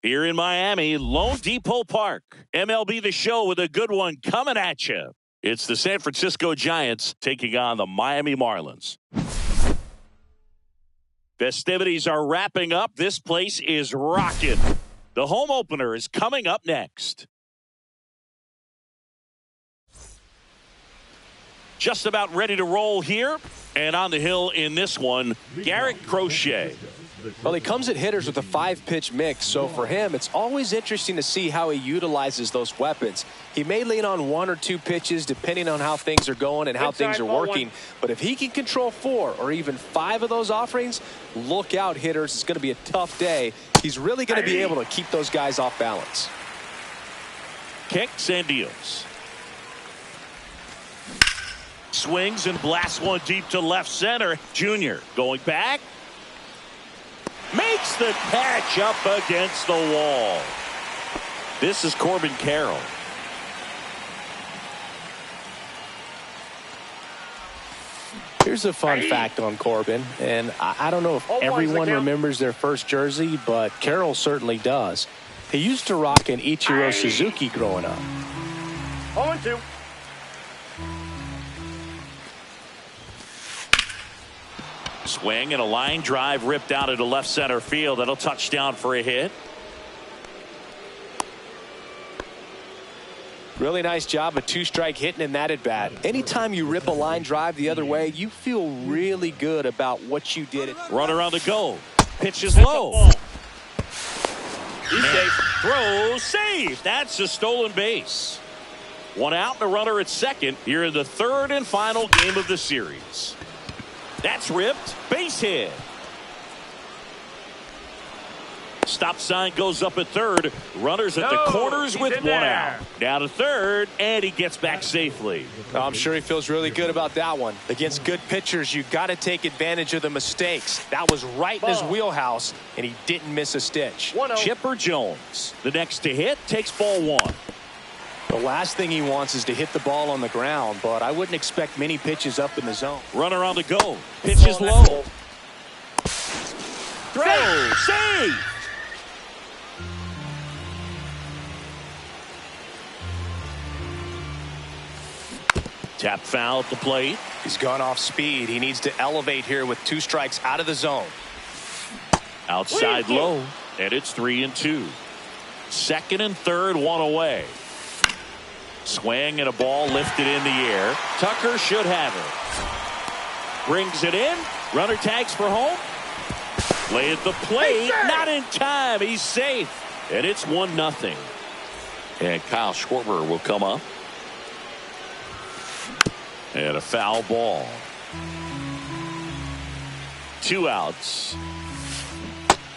Here in Miami, Lone Depot Park. MLB The Show with a good one coming at you. It's the San Francisco Giants taking on the Miami Marlins. Festivities are wrapping up. This place is rocking. The home opener is coming up next. Just about ready to roll here. And on the hill in this one, Garrett Crochet. Well, he comes at hitters with a 5-pitch mix, so for him, it's always interesting to see how he utilizes those weapons. He may lean on 1 or 2 pitches depending on how things are going and how things are working, but if he can control 4 or even 5 of those offerings, look out, hitters. It's going to be a tough day. He's really going to be able to keep those guys off balance. Kicks and deals. Swings and blasts one deep to left center. Junior going back. Makes the catch up against the wall. This is Corbin Carroll. Here's a fun fact on Corbin, and I don't know if everyone remembers their first jersey, but Carroll certainly does. He used to rock an Ichiro Suzuki growing up. 0-2. Swing and a line drive ripped out into left center field. That'll touch down for a hit. Really nice job of 2-strike hitting in that at bat. Anytime you rip a line drive the other way, you feel really good about what you did. Runner on the go. Pitch is low. He's safe. Throw, save. That's a stolen base. One out and a runner at second here in the third and final game of the series. That's ripped. Base hit. Stop sign goes up at third. Runners at the corners with 1 out. Down to third, and he gets back safely. I'm sure he feels really good about that one. Against good pitchers, you got to take advantage of the mistakes. That was right in his wheelhouse, and he didn't miss a stitch. Chipper Jones, the next to hit, takes ball 1. The last thing he wants is to hit the ball on the ground, but I wouldn't expect many pitches up in the zone. Runner on the go. Pitch is low. Throw, save. Tap foul at the plate. He's gone off speed. He needs to elevate here with 2 strikes out of the zone. Outside low, and it's 3-2. Second and third, 1 away. Swing and a ball lifted in the air. Tucker should have it. Brings it in. Runner tags for home. Play at the plate. Not in time. He's safe. And it's 1-0. And Kyle Schwarber will come up. And a foul ball. 2 outs.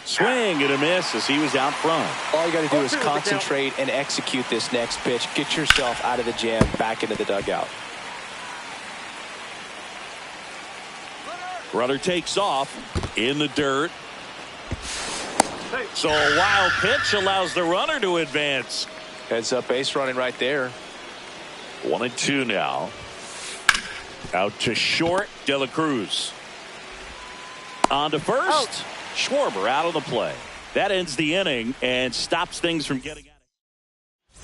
Swing and a miss as he was out front. All you got to do is concentrate and execute this next pitch. Get yourself out of the jam, back into the dugout. Runner takes off in the dirt. So a wild pitch allows the runner to advance. Heads up base running right there. 1-2 now. Out to short, De La Cruz. On to first. Schwarber out of the play. That ends the inning and stops things from getting out of.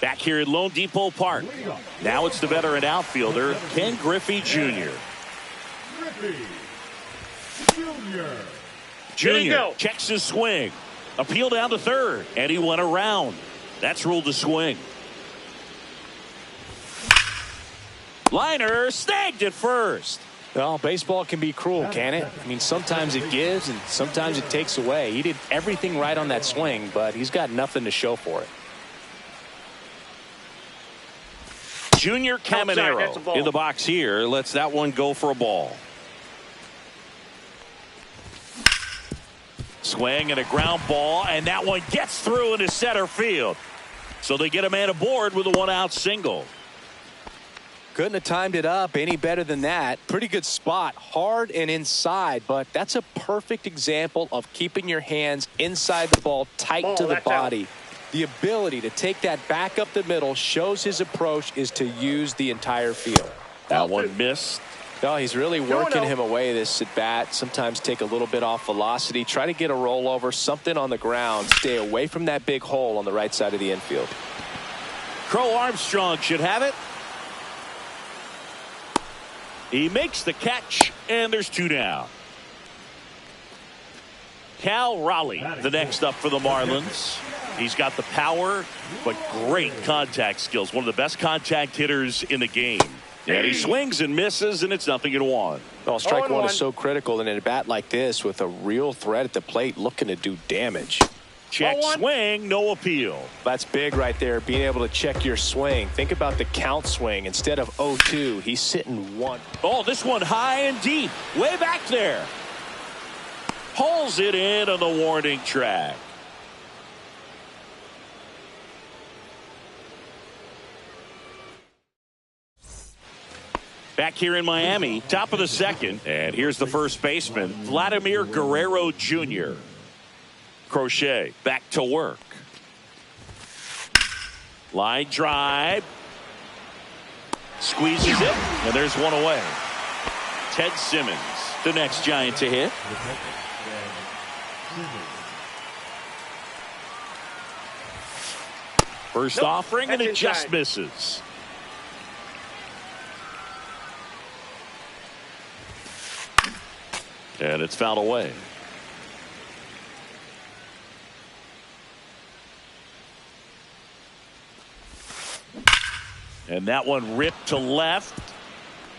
Back here at Lone Depot Park. Now it's the veteran outfielder, Ken Griffey Jr. Jr. checks his swing. Appeal down to third, and he went around. That's ruled a swing. Liner snagged at first. Well, baseball can be cruel, can it? I mean, sometimes it gives and sometimes it takes away. He did everything right on that swing, but he's got nothing to show for it. Junior Caminero in the box here. Lets that one go for a ball. Swing and a ground ball, and that one gets through into center field. So they get a man aboard with a 1-out single. Couldn't have timed it up any better than that. Pretty good spot, hard and inside, but that's a perfect example of keeping your hands inside the ball, tight to the body. The ability to take that back up the middle shows his approach is to use the entire field. That one missed. No, he's really working him away, this at bat. Sometimes take a little bit off velocity. Try to get a rollover, something on the ground. Stay away from that big hole on the right side of the infield. Crow Armstrong should have it. He makes the catch, and there's 2 down. Cal Raleigh, the next up for the Marlins. He's got the power, but great contact skills. One of the best contact hitters in the game. And he swings and misses, and it's 0-1. Well, strike one is so critical in a bat like this with a real threat at the plate looking to do damage. Check swing, no appeal. That's big right there, being able to check your swing. Think about the count swing. Instead of 0-2, he's sitting 1. Oh, this one high and deep, way back there. Pulls it in on the warning track. Back here in Miami, top of the second, and here's the first baseman, Vladimir Guerrero Jr. Crochet back to work. Line drive. Squeezes it, and there's one away. Ted Simmons, the next Giant to hit. First offering, and it just misses. And it's fouled away. And that one ripped to left.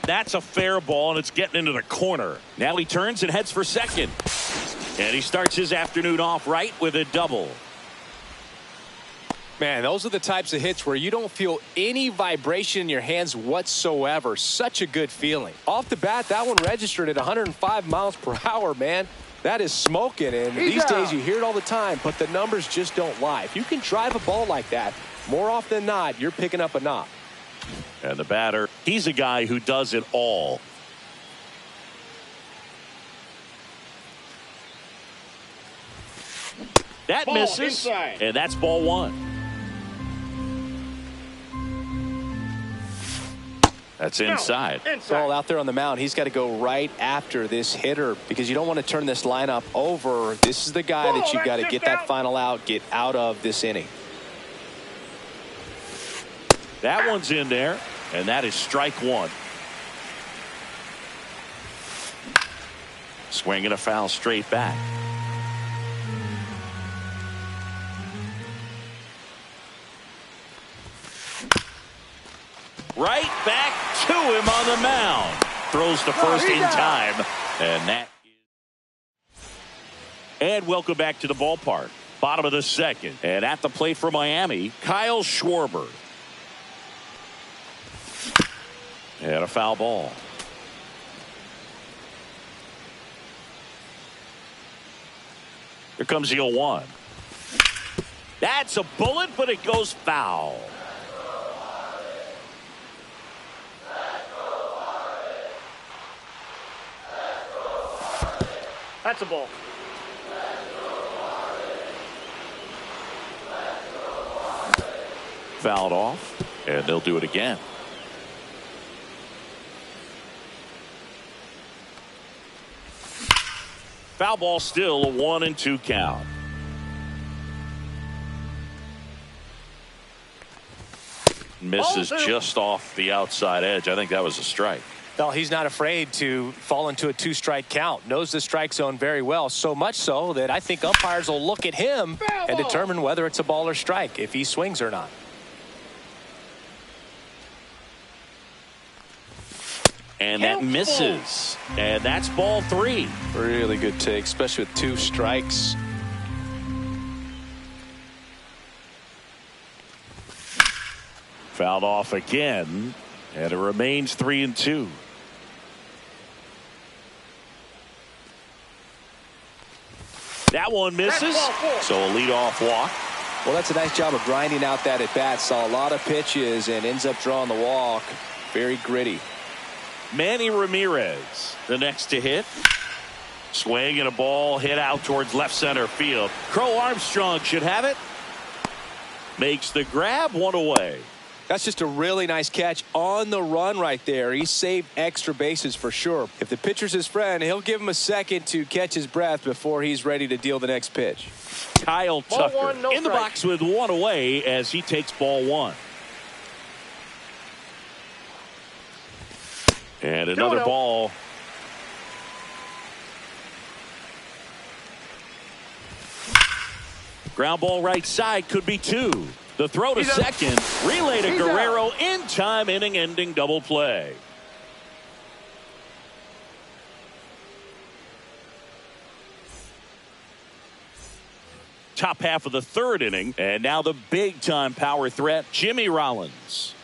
That's a fair ball, and it's getting into the corner. Now he turns and heads for second. And he starts his afternoon off right with a double. Man, those are the types of hits where you don't feel any vibration in your hands whatsoever. Such a good feeling. Off the bat, that one registered at 105 miles per hour, man. That is smoking, and these days you hear it all the time, but the numbers just don't lie. If you can drive a ball like that, more often than not, you're picking up a knock. And the batter, he's a guy who does it all. That misses, inside. And that's ball 1. That's inside. Ball out there on the mound. He's got to go right after this hitter because you don't want to turn this lineup over. This is the guy that you've got to get that final out, get out of this inning. That one's in there, and that is strike 1. Swing and a foul straight back. Right back to him on the mound. Throws to first in time. And welcome back to the ballpark. Bottom of the second. And at the plate for Miami, Kyle Schwarber. And a foul ball. Here comes the 0-1. That's a bullet, but it goes foul. That's a ball. Fouled off, and they'll do it again. Foul ball, still a 1-2 count. Misses just off the outside edge. I think that was a strike. Well, he's not afraid to fall into a 2-strike count. Knows the strike zone very well, so much so that I think umpires will look at him and determine whether it's a ball or strike, if he swings or not. And that misses. And that's ball 3. Really good take, especially with 2 strikes. Fouled off again, and it remains 3-2. That one misses, so a leadoff walk. Well, that's a nice job of grinding out that at bat. Saw a lot of pitches and ends up drawing the walk. Very gritty. Manny Ramirez, the next to hit. Swing and a ball hit out towards left center field. Crow Armstrong should have it. Makes the grab, 1 away. That's just a really nice catch on the run right there. He saved extra bases for sure. If the pitcher's his friend, he'll give him a second to catch his breath before he's ready to deal the next pitch. Kyle Tucker one, no in the strike. box with one away as he takes ball one. And another 2-0. ball. Ground ball right side, could be two. The throw to He's out. second. Relay to He's Guerrero in time, inning-ending double play. Top half of the third inning, and now the big-time power threat, Jimmy Rollins.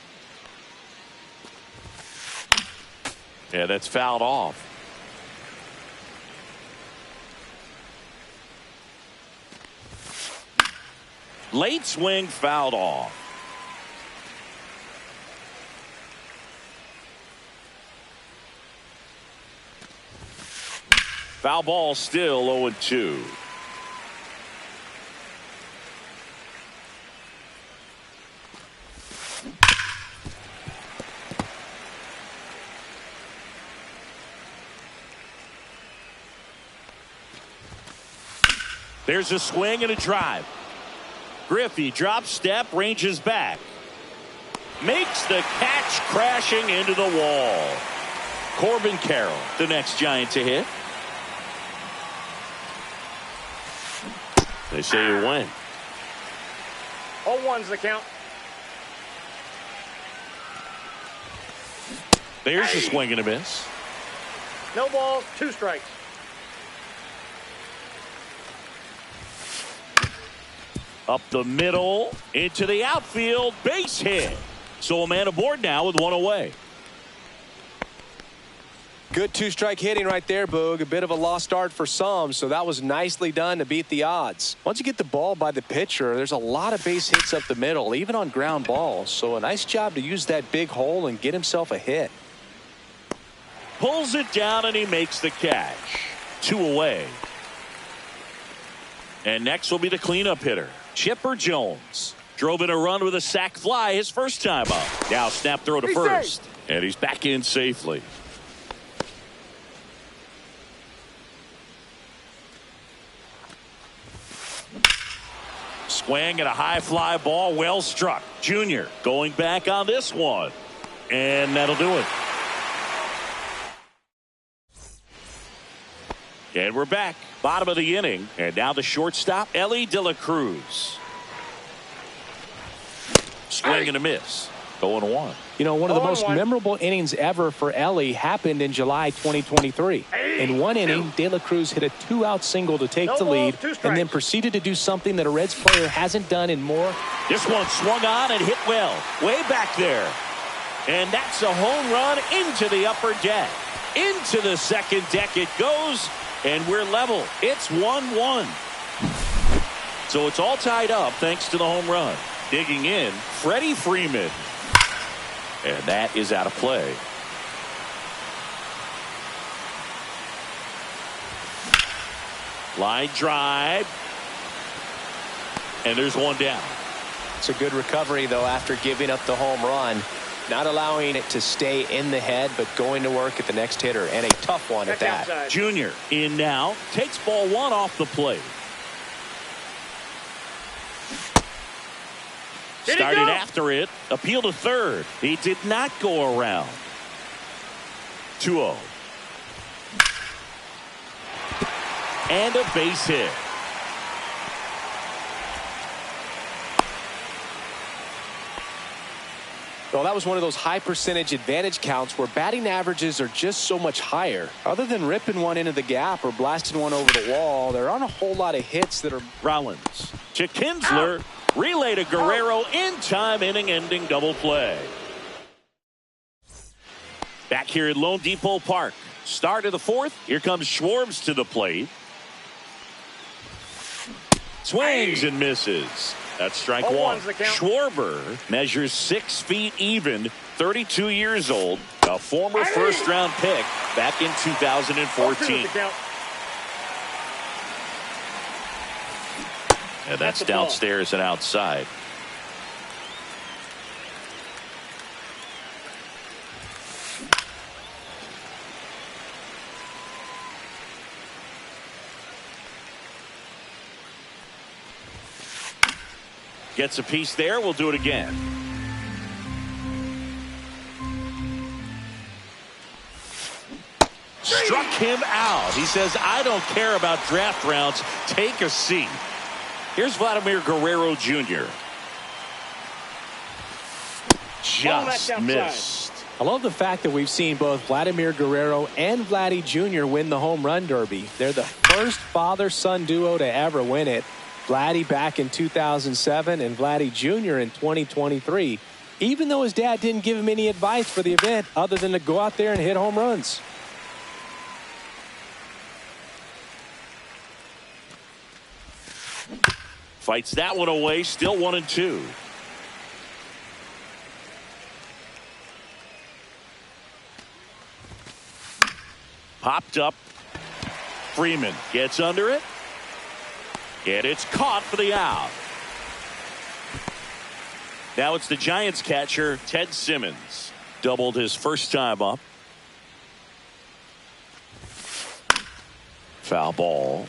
Yeah, that's fouled off. Late swing, fouled off. Foul ball, still 0-2. There's a swing and a drive. Griffey drops step, ranges back. Makes the catch, crashing into the wall. Corbin Carroll, the next Giant to hit. They say you win. 0-1's the count. There's a swing and a miss. No balls, 2 strikes. Up the middle, into the outfield, base hit. So a man aboard now with one away. Good two-strike hitting right there, Boog. A bit of a lost start for some, so that was nicely done to beat the odds. Once you get the ball by the pitcher, there's a lot of base hits up the middle, even on ground balls. So a nice job to use that big hole and get himself a hit. Pulls it down and he makes the catch. 2 away. And next will be the cleanup hitter, Chipper Jones. Drove in a run with a sac fly his first time up. Now snap throw to He's first. safe. And he's back in safely. Swing and a high fly ball, well struck. Junior going back on this one. And that'll do it. And we're back. Bottom of the inning. And now the shortstop, Ellie De La Cruz. Swing and a miss. Going 1. You know, one of the most 0-1. memorable innings ever for Ellie happened in July 2023. In one inning, De La Cruz hit a 2-out single to take No the balls, lead 2 and strikes. then proceeded to do something that a Reds player hasn't done in more. This one swung on and hit well. Way back there. And that's a home run into the upper deck. Into the second deck it goes. And we're level. It's 1-1. So it's all tied up thanks to the home run. Digging in, Freddie Freeman. And that is out of play. Line drive. And there's one down. It's a good recovery, though, after giving up the home run. Not allowing it to stay in the head, but going to work at the next hitter, and a tough one at That's that. outside. Junior in now. Takes ball 1 off the plate. Did he Started go? after it. Appeal to third. He did not go around. 2-0. And a base hit. Well, that was one of those high percentage advantage counts where batting averages are just so much higher. Other than ripping one into the gap or blasting one over the wall, there aren't a whole lot of hits that are. Rollins to Kinsler. Relay to Guerrero in time, inning-ending double play. Back here at Lone Depot Park. Start of the 4th. Here comes Schwarbs to the plate. Swings and misses. That's strike 1. 0-1's the count. Schwarber measures 6 feet even, 32 years old, a former first-round pick back in 0-2's 2014. the count. And that's That's the ball. downstairs and outside. Gets a piece there. We'll do it again. Struck him out. He says, I don't care about draft rounds. Take a seat. Here's Vladimir Guerrero Jr. Just missed. I love the fact that we've seen both Vladimir Guerrero and Vladdy Jr. win the home run derby. They're the first father-son duo to ever win it. Vladdy back in 2007 and Vladdy Jr. in 2023. Even though his dad didn't give him any advice for the event other than to go out there and hit home runs. Fights that one away. Still 1-2. Popped up. Freeman gets under it. And it's caught for the out. Now it's the Giants catcher, Ted Simmons. Doubled his first time up. Foul ball.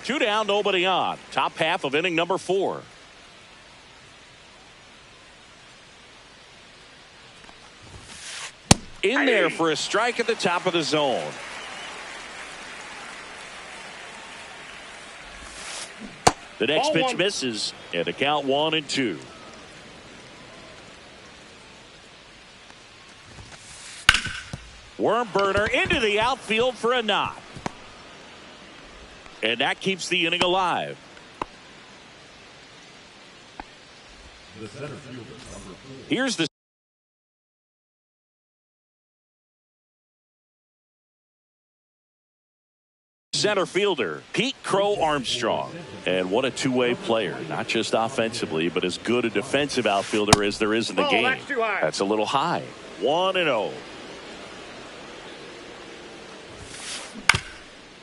2 down, nobody on. Top half of inning number 4. In there for a strike at the top of the zone. The next pitch misses, and the count 1-2. Worm burner into the outfield for a knock. And that keeps the inning alive. Here's the center fielder, Pete Crow Armstrong. And what a two-way player, not just offensively, but as good a defensive outfielder as there is in the game. That's too high. That's a little high. 1-0.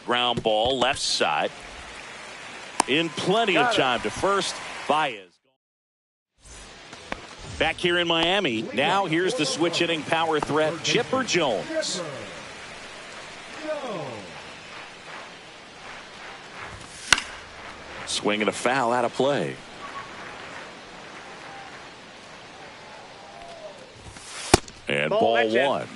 Ground ball left side. In plenty of time to first. Baez. Back here in Miami. Now here's the switch hitting power threat, Chipper Jones. Swing and a foul out of play. And ball 1.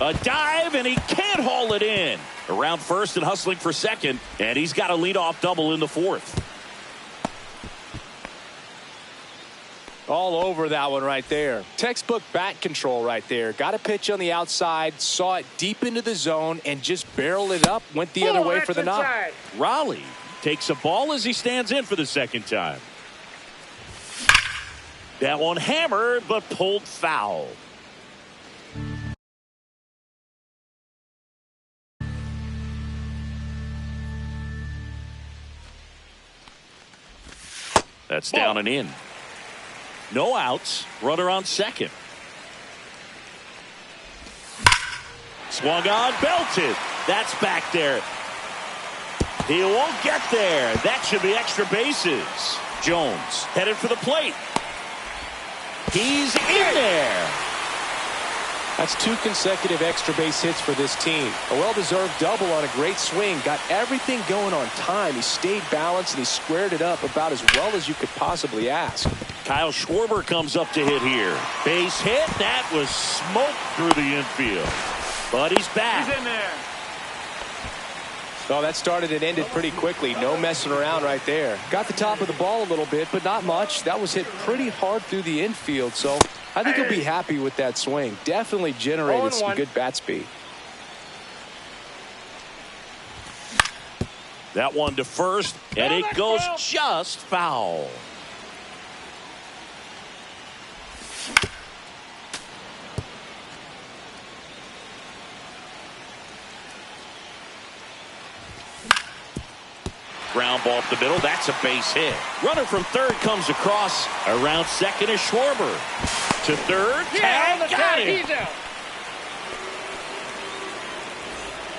A dive, and he can't haul it in. Around first and hustling for second, and he's got a leadoff double in the 4th. All over that one right there. Textbook bat control right there. Got a pitch on the outside, saw it deep into the zone, and just barreled it up, went the other way for the knock. Raleigh takes a ball as he stands in for the second time. That one hammered, but pulled foul. That's down and in. No outs. Runner on second. Swung on, belted. That's back there. He won't get there. That should be extra bases. Jones headed for the plate. He's in there. That's 2 consecutive extra base hits for this team. A well-deserved double on a great swing. Got everything going on time. He stayed balanced and he squared it up about as well as you could possibly ask. Kyle Schwarber comes up to hit here. Base hit. That was smoke through the infield. But he's back. He's in there. Oh, that started and ended pretty quickly. No messing around right there. Got the top of the ball a little bit, but not much. That was hit pretty hard through the infield, so I think he'll be happy with that swing. Definitely generated some good bat speed. That one to first, and it goes just foul. Ground ball up the middle. That's a base hit. Runner from third comes across. Around second is Schwarber. To third. Tag. Got him. He's out.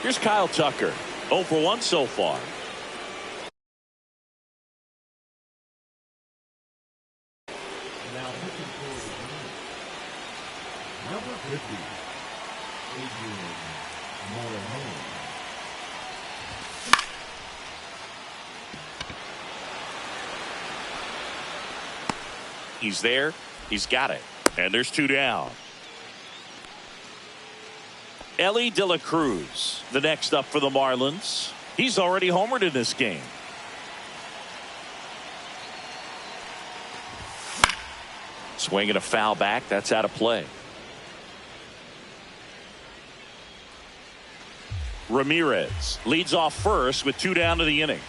Here's Kyle Tucker. 0 for 1 so far. He's there. He's got it. And there's 2 down. Ellie De La Cruz, the next up for the Marlins. He's already homered in this game. Swinging a foul back. That's out of play. Ramirez leads off first with 2 down to the inning.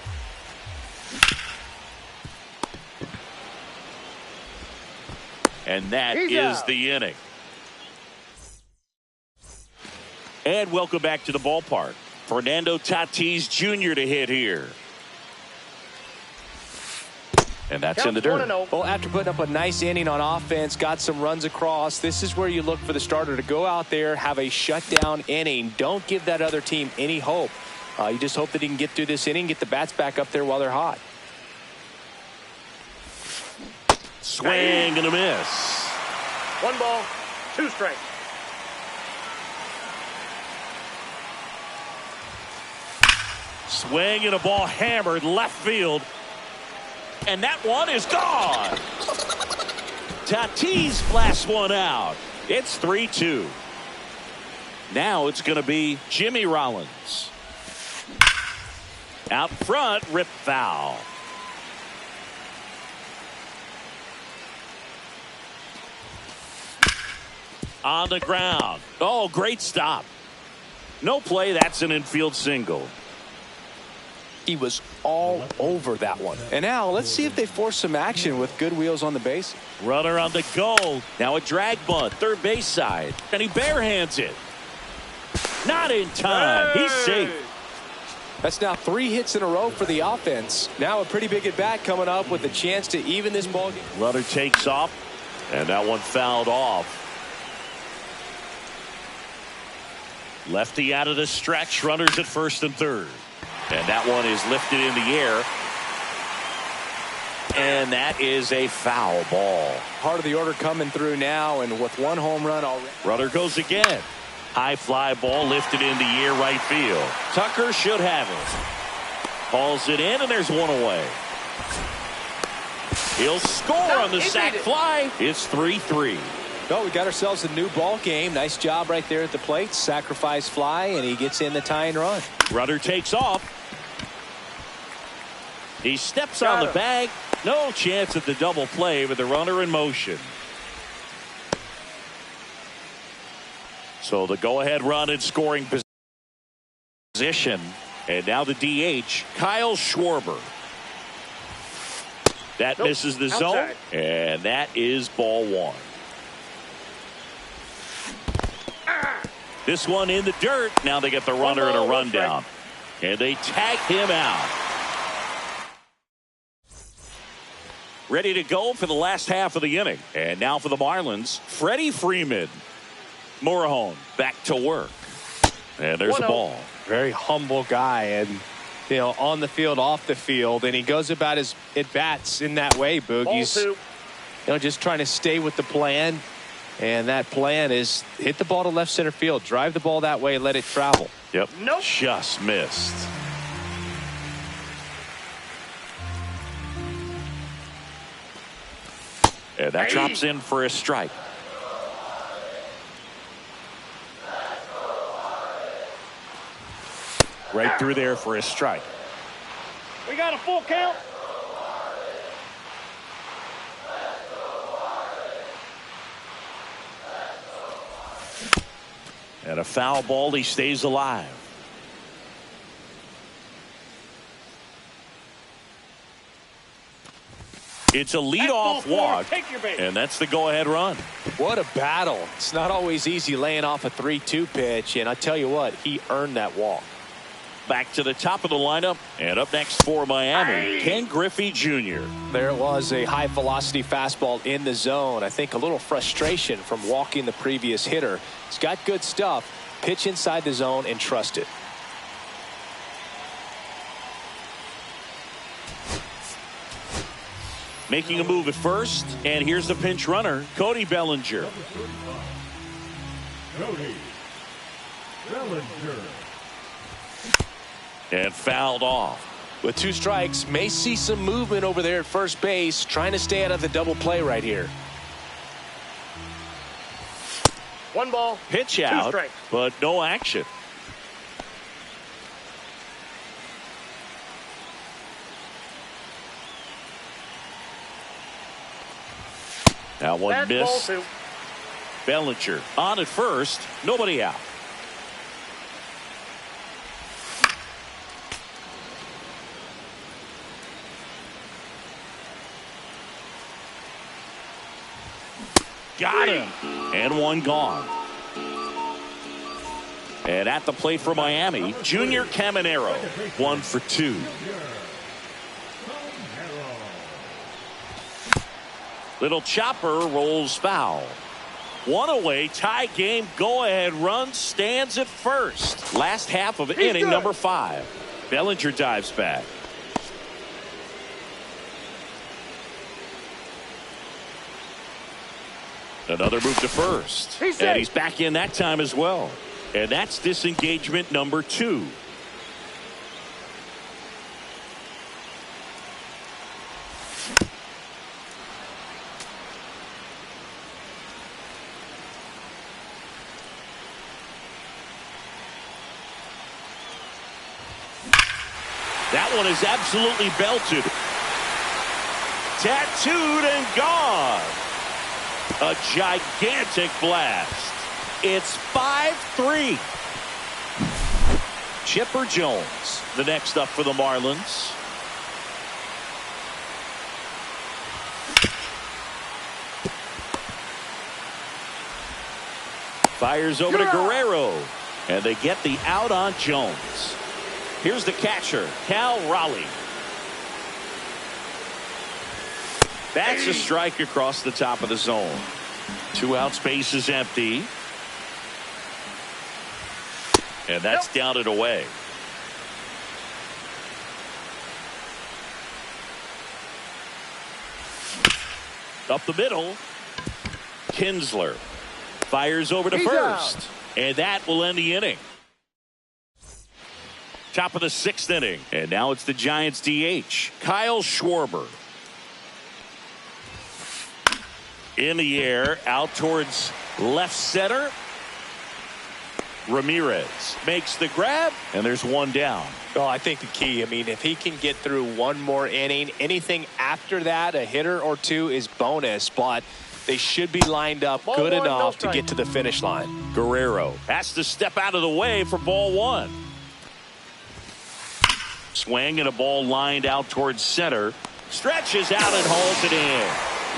And that is the inning. And welcome back to the ballpark. Fernando Tatis Jr. to hit here. And that's in the dirt. Well, after putting up a nice inning on offense, got some runs across, this is where you look for the starter to go out there, have a shutdown inning. Don't give that other team any hope. You just hope that he can get through this inning, get the bats back up there while they're hot. Swing and a miss. 1 ball, 2 strikes. Swing and a ball hammered left field. And that one is gone. Tatis blasts one out. It's 3-2. Now it's going to be Jimmy Rollins. Out front, rip foul. On the ground. Oh, great stop. No play. That's an infield single. He was all over that one. And now let's see if they force some action with good wheels on the base. Runner on the go. Now a drag bunt, third base side. And he barehands it. Not in time. He's safe. That's now 3 hits in a row for the offense. Now a pretty big at bat coming up with a chance to even this ball game. Runner takes off. And that one fouled off. Lefty out of the stretch. Runners at first and third. And that one is lifted in the air. And that is a foul ball. Part of the order coming through now, and with 1 home run already. Runner goes again. High fly ball lifted in the air right field. Tucker should have it. Hauls it in, and there's 1 away. He'll score on the sac fly. It's 3-3. Oh, we got ourselves a new ball game. Nice job right there at the plate. Sacrifice fly, and he gets in the tying run. Runner takes off. He steps on the bag. No chance at the double play with the runner in motion. So the go-ahead run in scoring position. And now the DH, Kyle Schwarber. That misses the zone. And that is ball 1. This one in the dirt. Now they get the runner and a rundown. And they tag him out. Ready to go for the last half of the inning. And now for the Marlins, Freddie Freeman. Morejon back to work. And there's a ball. Very humble guy, and you know, on the field, off the field, and he goes about his at-bats in that way, Boog. He's just trying to stay with the plan. And that plan is hit the ball to left center field, drive the ball that way, let it travel. Yep. Nope. Just missed. And that drops in for a strike. Right through there for a strike. We got a full count. And a foul ball, he stays alive. It's a leadoff walk, and that's the go-ahead run. What a battle. It's not always easy laying off a 3-2 pitch, and I tell you what, he earned that walk. Back to the top of the lineup, and up next for Miami, Ken Griffey Jr. There it was, a high-velocity fastball in the zone. I think a little frustration from walking the previous hitter. He's got good stuff. Pitch inside the zone and trust it. Making a move at first, and here's the pinch runner, Cody Bellinger. And fouled off. With 2 strikes, may see some movement over there at first base, trying to stay out of the double play right here. 1 ball. Pitch 2 out, strikes. but no action. That one That's missed. ball 2. Bellinger on at first, nobody out. Got him. And 1 gone. And at the plate for Miami, Junior Caminero, 1 for 2. Little chopper rolls foul. 1 away, tie game, go-ahead run stands at first. Last half of inning number 5. Bellinger dives back. Another move to first. And he's back in that time as well. And that's disengagement number 2. That one is absolutely belted. Tattooed and gone. A gigantic blast. It's 5-3. Chipper Jones, the next up for the Marlins. Fires over to Guerrero. And they get the out on Jones. Here's the catcher, Cal Raleigh. That's a strike across the top of the zone. 2 out, space is empty. And that's down and away. Up the middle. Kinsler fires over to first. And that will end the inning. Top of the 6th inning. And now it's the Giants DH, Kyle Schwarber. In the air, out towards left center. Ramirez makes the grab, and there's 1 down. Well, I think the key, I mean, if he can get through 1 more inning, anything after that, a hitter or 2 is bonus, but they should be lined up good enough to get to the finish line. Guerrero has to step out of the way for ball 1. Swing and a ball lined out towards center. Stretches out and holds it in.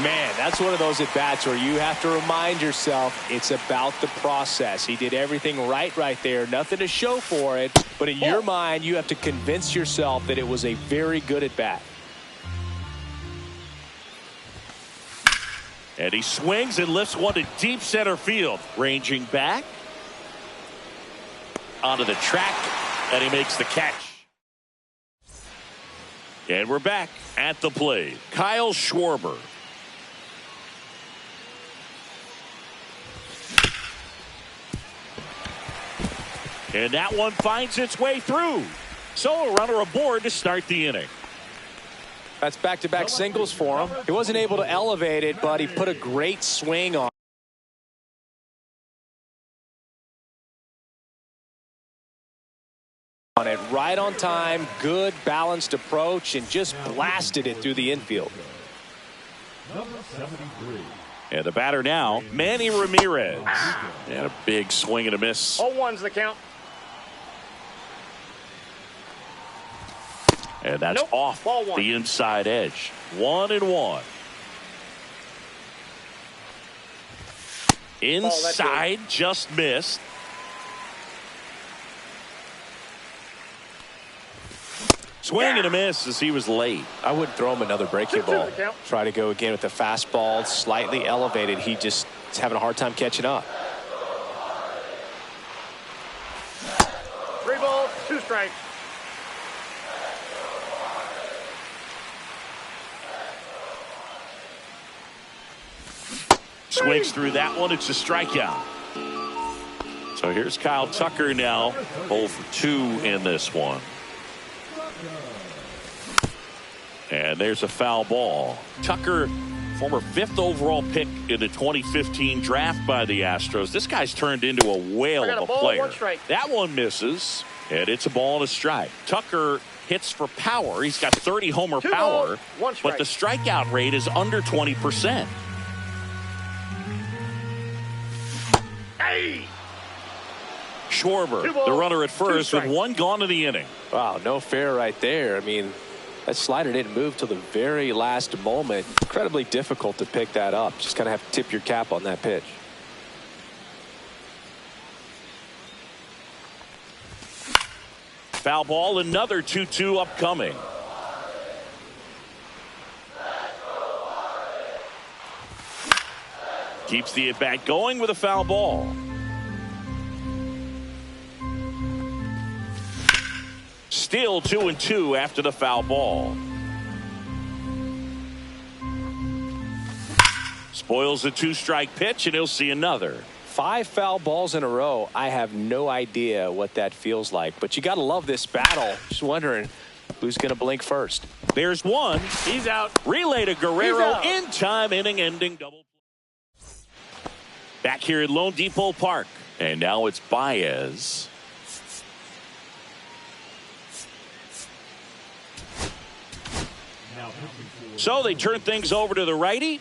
Man, that's one of those at-bats where you have to remind yourself it's about the process. He did everything right there. Nothing to show for it. But in your mind, you have to convince yourself that it was a very good at-bat. And he swings and lifts one to deep center field. Ranging back. Onto the track. And he makes the catch. And we're back at the plate. Kyle Schwarber. And that one finds its way through. So a runner aboard to start the inning. That's back-to-back singles for him. He wasn't able to elevate it, but he put a great swing on it. Right on time, good balanced approach, and just blasted it through the infield. And the batter now, Manny Ramirez. And a big swing and a miss. 0-1's the count. And that's off the inside edge. 1-1. Inside, just missed. Swing and a miss as he was late. I wouldn't throw him another breaking ball. Try to go again with the fastball, slightly elevated. He just is having a hard time catching up. 3 balls, 2 strikes. Swings through that one. It's a strikeout. So here's Kyle Tucker now, 0 for 2 in this one. And there's a foul ball. Tucker, former 5th overall pick in the 2015 draft by the Astros. This guy's turned into a whale of a player. That one misses, and it's a ball and a strike. Tucker hits for power. He's got 30 homer power, but the strikeout rate is under 20%. Hey! Schwarber, the runner at first, with 1 gone in the inning. Wow, no fair right there. I mean, that slider didn't move till the very last moment. Incredibly difficult to pick that up. Just kind of have to tip your cap on that pitch. Foul ball, another 2-2 upcoming. Keeps the at-bat going with a foul ball. Still 2-2 after the foul ball. Spoils a 2-strike pitch, and he'll see another. 5 foul balls in a row. I have no idea what that feels like, but you got to love this battle. Just wondering who's going to blink first. There's one. He's out. Relay to Guerrero in time, inning-ending double. Back here at Lone Depot Park, and now it's Baez. So they turn things over to the righty.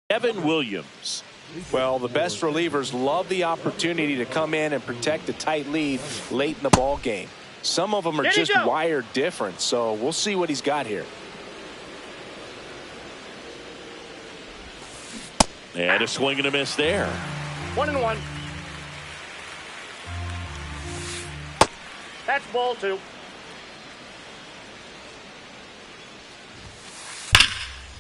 Devin Williams. Well, the best relievers love the opportunity to come in and protect a tight lead late in the ball game. Some of them are just wired different, so we'll see what he's got here. And a swing and a miss there. 1-1. That's ball 2.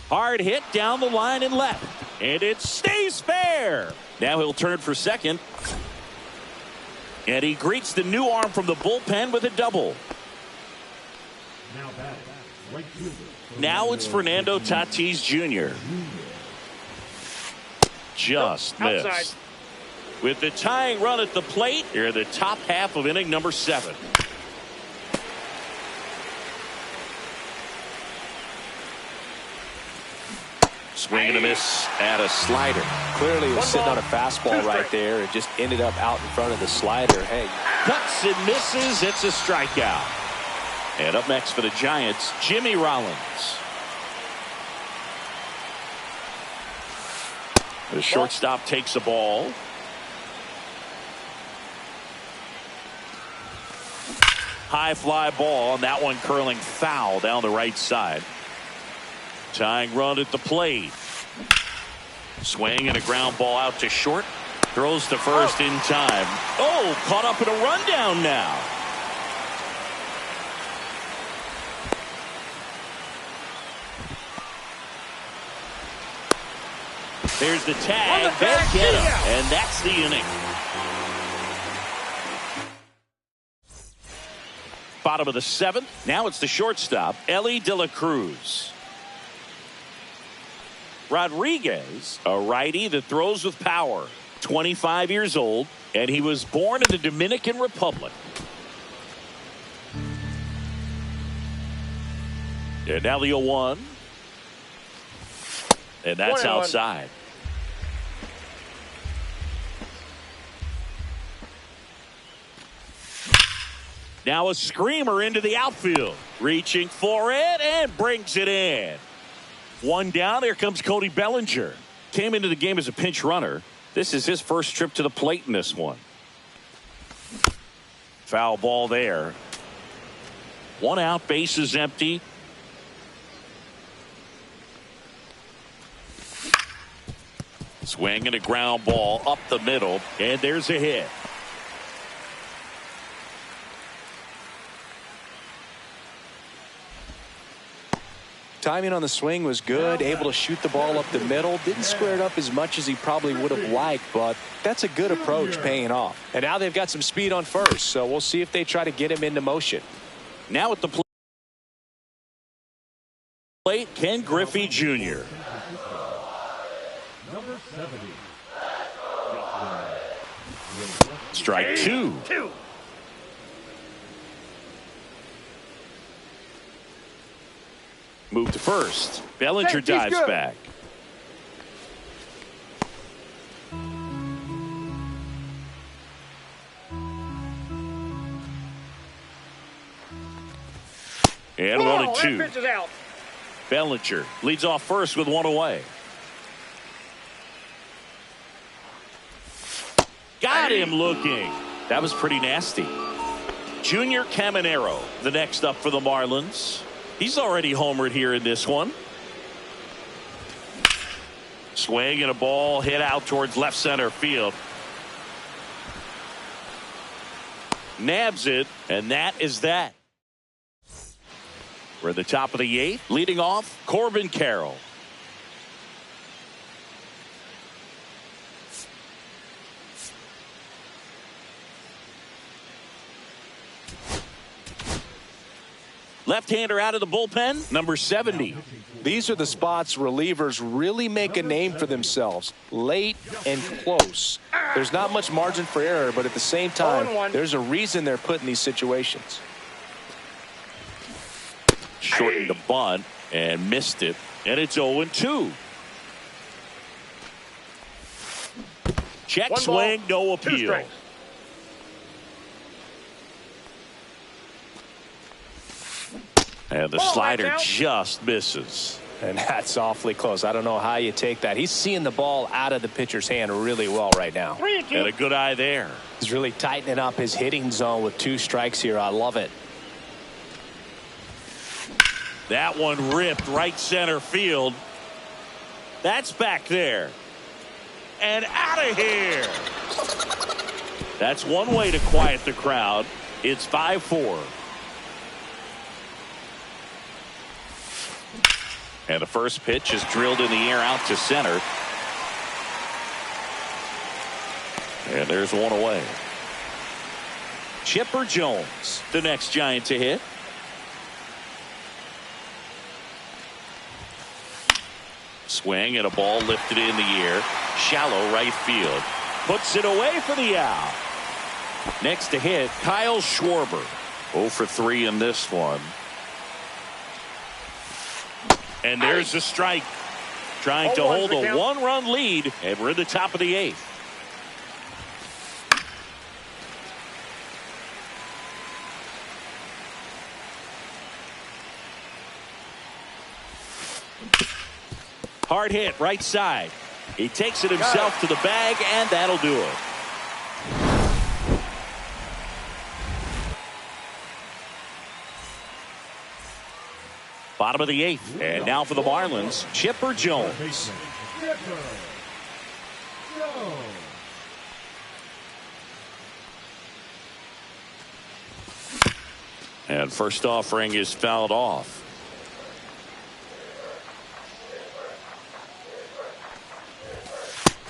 Hard hit down the line and left. And it stays fair. Now he'll turn for second. And he greets the new arm from the bullpen with a double. Now it's Fernando Tatis Jr. Just missed. Outside. With the tying run at the plate, here the top half of inning number 7. Swing and a miss at a slider. Clearly was sitting on a fastball right there and just ended up out in front of the slider. Hey, Cuts and misses. It's a strikeout. And up next for the Giants, Jimmy Rollins. The shortstop takes a ball. High fly ball, and that one curling foul down the right side. Tying run at the plate. Swing and a ground ball out to short. Throws to first in time. Oh, caught up in a rundown now. There's the tag. They'll get him. And that's the inning. Bottom of the 7th. Now it's the shortstop, Ellie De La Cruz. Rodriguez, a righty that throws with power. 25 years old, and he was born in the Dominican Republic. And now the 0-1. And that's outside. Now a screamer into the outfield. Reaching for it and brings it in. One down. Here comes Cody Bellinger. Came into the game as a pinch runner. This is his first trip to the plate in this one. Foul ball there. 1 out, bases empty. Swing and a ground ball up the middle, and there's a hit. timing on the swing was good, able to shoot the ball up the middle. Didn't square it up as much as he probably would have liked, but that's a good approach paying off. And now they've got some speed on first, so we'll see if they try to get him into motion. Now at the plate, Ken Griffey Jr. Strike two. Move to first. Bellinger dives back. And 1-2. Bellinger leads off first with one away. Got him looking. That was pretty nasty. Junior Caminero, the next up for the Marlins. He's already homered here in this one. Swing and a ball hit out towards left center field. Nabs it, and that is that. We're at the top of the eighth. Leading off, Corbin Carroll. Left-hander out of the bullpen, number 70. These are the spots relievers really make a name for themselves. Late and close. There's not much margin for error, but at the same time, there's a reason they're put in these situations. Shortened the bunt and missed it, and it's 0-2. Check swing, no appeal. And the slider just misses. And that's awfully close. I don't know how you take that. He's seeing the ball out of the pitcher's hand really well right now. And a good eye there. He's really tightening up his hitting zone with 2 strikes here. I love it. That one ripped right center field. That's back there. And out of here. That's one way to quiet the crowd. It's 5-4. And the first pitch is drilled in the air out to center. And there's one away. Chipper Jones, the next Giant to hit. Swing and a ball lifted in the air. Shallow right field. Puts it away for the out. Next to hit, Kyle Schwarber. 0 for 3 in this one. And there's a strike. Trying to hold a 1-run lead. And we're at the top of the 8th. Hard hit right side. He takes it himself to the bag, and that'll do it. Bottom of the 8th. And now for the Marlins, Chipper Jones. And first offering is fouled off.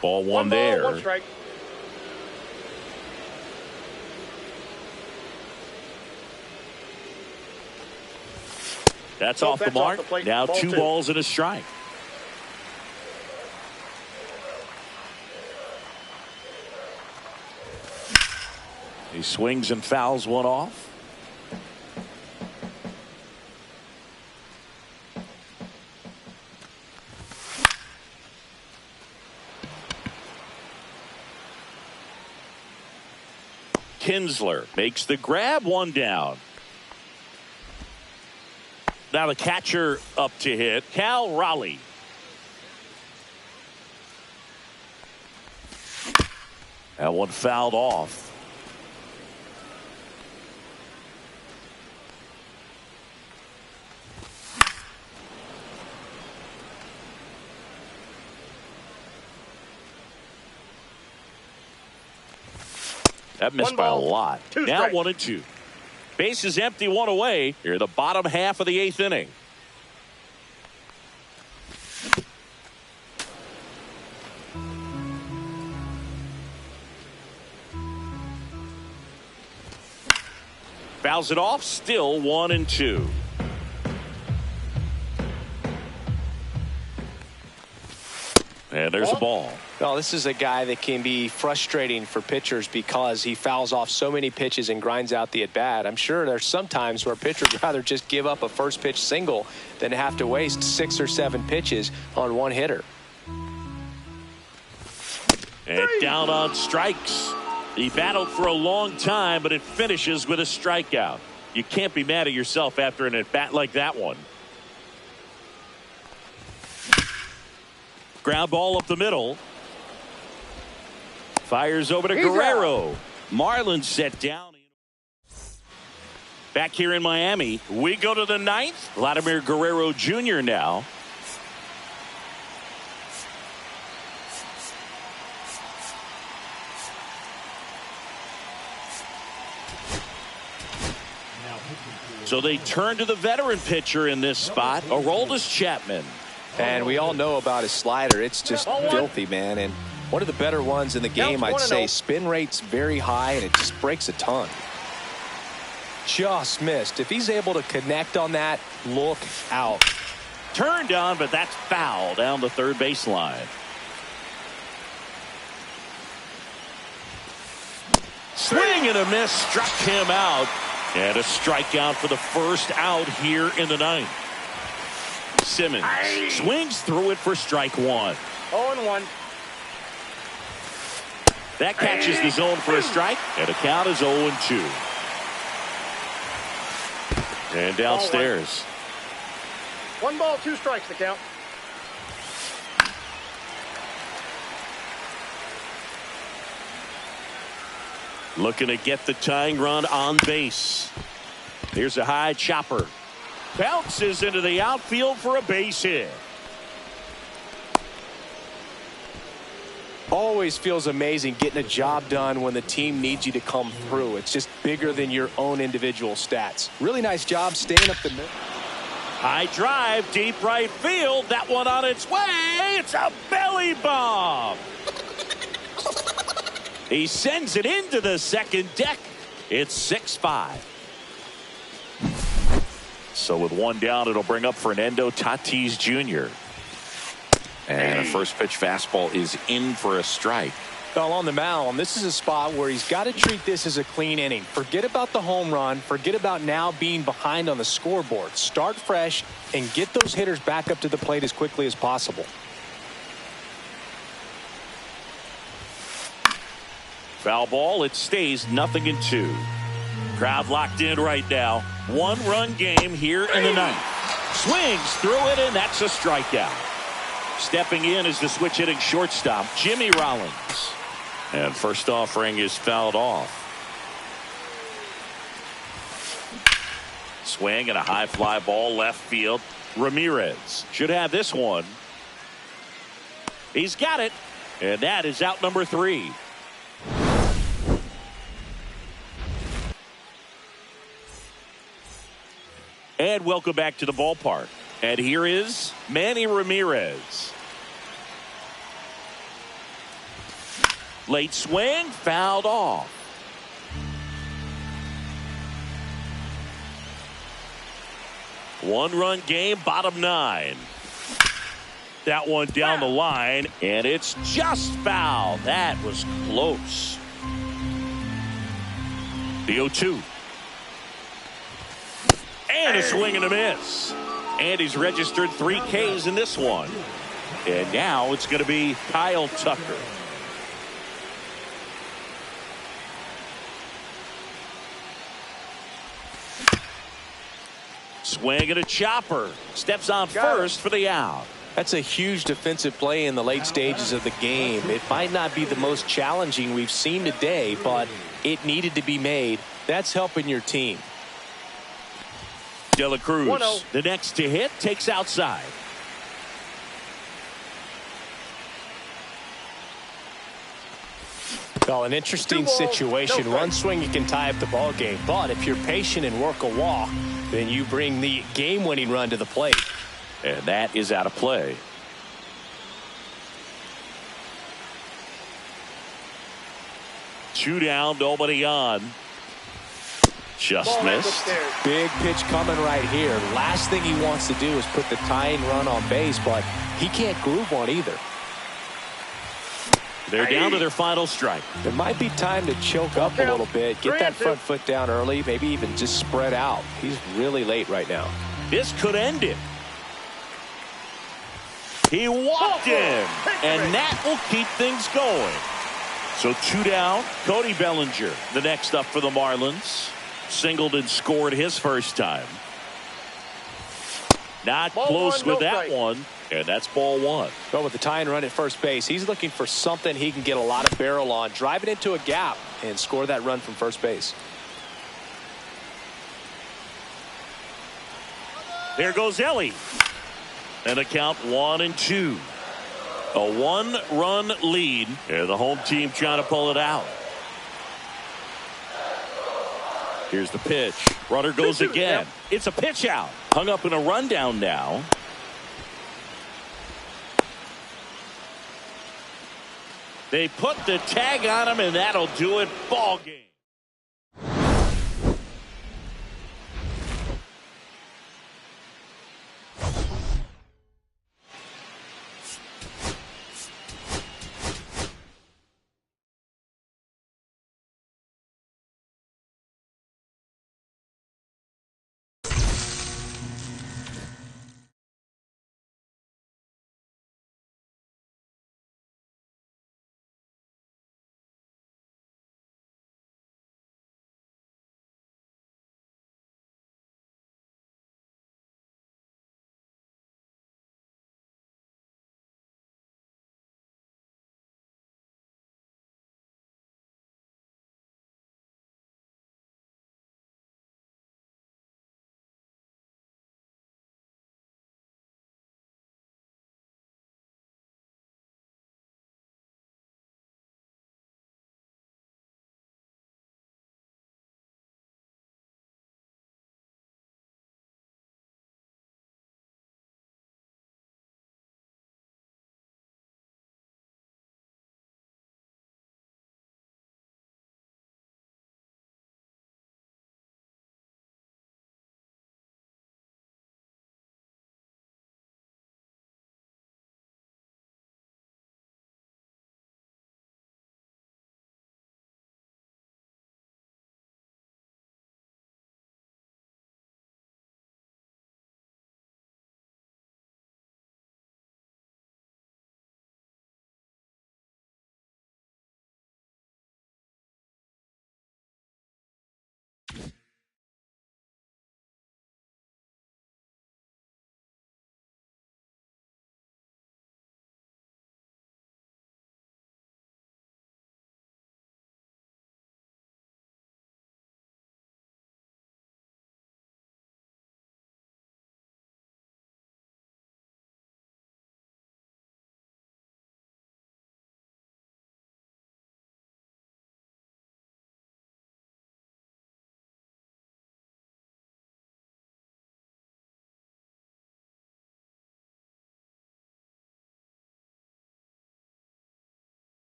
Ball one there. One strike. That's off the mark. Now 2 balls and a strike. He swings and fouls one off. Kinsler makes the grab, 1 down. Now the catcher up to hit, Cal Raleigh. That one fouled off. That missed by a lot. Now 1-2. Base is empty, 1 away. Here in the bottom half of the 8th inning. Fouls it off, still 1-2. And there's a ball. Well, this is a guy that can be frustrating for pitchers because he fouls off so many pitches and grinds out the at-bat. I'm sure there's some times where pitchers would rather just give up a first pitch single than have to waste 6 or 7 pitches on one hitter. And down on strikes. He battled for a long time, but it finishes with a strikeout. You can't be mad at yourself after an at-bat like that one. Ground ball up the middle. Fires over to Guerrero. Marlins set down. Back here in Miami, we go to the 9th. Vladimir Guerrero Jr. now. So they turn to the veteran pitcher in this spot, Aroldis Chapman. And we all know about his slider. It's just filthy, man. And one of the better ones in the game, I'd say. Spin rate's very high, and it just breaks a ton. Just missed. If he's able to connect on that, look out. Turned on, but that's foul down the third baseline. Swing and a miss, struck him out. And a strikeout for the first out here in the 9th. Simmons swings through it for strike 1. 0-1. That catches the zone for a strike, and the count is 0-2. And downstairs. 1 ball, 2 strikes, the count. Looking to get the tying run on base. Here's a high chopper. Bounces into the outfield for a base hit. Always feels amazing getting a job done when the team needs you to come through. It's just bigger than your own individual stats. Really nice job staying up the middle. High drive, deep right field. That one on its way. It's a belly bomb. He sends it into the second deck. It's 6-5. So with one down, it'll bring up Fernando Tatis Jr. And a first pitch fastball is in for a strike. Well, on the mound, this is a spot where he's got to treat this as a clean inning. Forget about the home run. Forget about now being behind on the scoreboard. Start fresh and get those hitters back up to the plate as quickly as possible. Foul ball. It stays 0-2. Crowd locked in right now. 1-run game here in the 9th. Swings through it, and that's a strikeout. Stepping in is the switch hitting shortstop, Jimmy Rollins. And first offering is fouled off. Swing and a high fly ball left field. Ramirez should have this one. He's got it. And that is out number 3. And welcome back to the ballpark. And here is Manny Ramirez. Late swing, fouled off. One-run game, bottom 9. That one down the line, and it's just foul. That was close. The 0-2. And a swing and a miss. And he's registered 3 Ks in this one. And now it's going to be Kyle Tucker. Swing and a chopper. Steps on first for the out. That's a huge defensive play in the late stages of the game. It might not be the most challenging we've seen today, but it needed to be made. That's helping your team. De La Cruz, the next to hit, takes outside. Well, an interesting situation. One swing, you can tie up the ball game. But if you're patient and work a walk, then you bring the game-winning run to the plate. And that is out of play. Two down, nobody on. Just missed. Big pitch coming right here. Last thing he wants to do is put the tying run on base, but he can't groove one either. They're down to their final strike. It might be time to choke up a little bit, get that front foot down early, maybe even just spread out. He's really late right now. This could end it. He walked in, and that will keep things going. So 2 down. Cody Bellinger, the next up for the Marlins. Singled and scored his first time. Not close with that one, and that's ball 1. But with the tying run at first base, he's looking for something he can get a lot of barrel on, drive it into a gap, and score that run from first base. There goes Ellie. And a count 1-2. A 1-run lead, and the home team trying to pull it out. Here's the pitch. Runner goes again. It's a pitch out. Hung up in a rundown now. They put the tag on him, and that'll do it. Ball game.